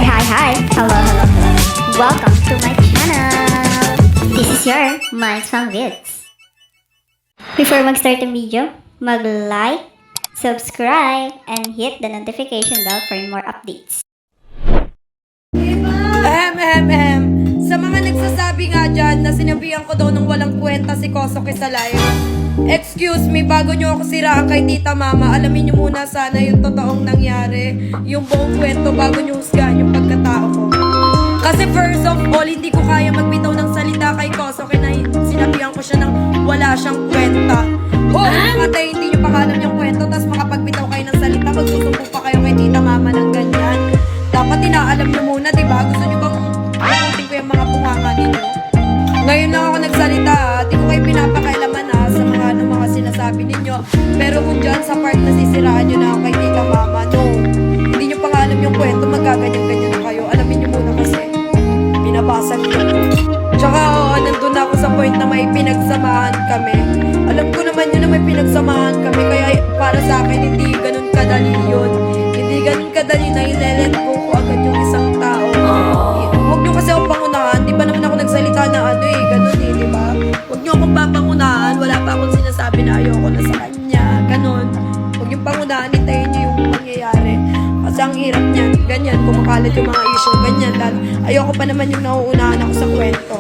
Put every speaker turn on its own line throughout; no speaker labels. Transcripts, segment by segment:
Hi. Hello. Welcome to my channel. This is your Minds Fang Vids. Before mag-start ang video, mag-like, subscribe, and hit the notification bell for more updates.
Sa mga nagsasabi nga dyan na sinabihan ko daw ng walang kwenta si Kosoke sa live. Excuse me, bago nyo ako siraan kay Tita Mama, alamin nyo muna sana yung totoong nangyari, yung buong kwento bago nyo husgahan yung pagkatao ko. Kasi first of all, hindi ko kaya magbitaw ng salita kay Kosoke na sinabihan ko siya ng wala siyang kwenta. Matay, hindi nyo pa alam yung kwento, tapos makapagbitaw kayo ng salita, magsusumpo pa kayo kay Tita Mama ng ganyan. Dapat inaalam nyo muna, diba? Gusto nyo bang ikutin ko yung mga bunganga ninyo? Ngayon na ako nagsalita, di ko kayo pinapakailaman sa mga sinasabi ninyo. Pero kung dyan sa part na sisiraan nyo na ako kay Tita Mama, no, hindi nyo pa alam yung kwento, magaganyan-ganyan na kayo. Alamin nyo muna kasi, binabasag nyo. Tsaka nandun na ako sa point na may pinagsamahan kami. Alam ko naman yun na may pinagsamahan kami, kaya para sa akin, hindi ganun kadali yun. Hindi ganun kadali na ilelet ko agad yung isang tao. Huwag nyo kasi akong pangunahan. Di ba naman ako nagsalita na ganun di ba? Huwag nyo akong papangunahan. Wala pa akong sinasabi na ayoko na sa kanya. Ganun. Huwag yung pangunahan, hintayin nyo yung mangyayari. Kasi ang hirap niyan. Ganyan, kumakalat yung mga issue. Ganyan lang. Ayoko pa naman yung nauunahan ako sa kwento.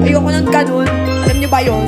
Ayoko ng ganun. Alam nyo ba yun?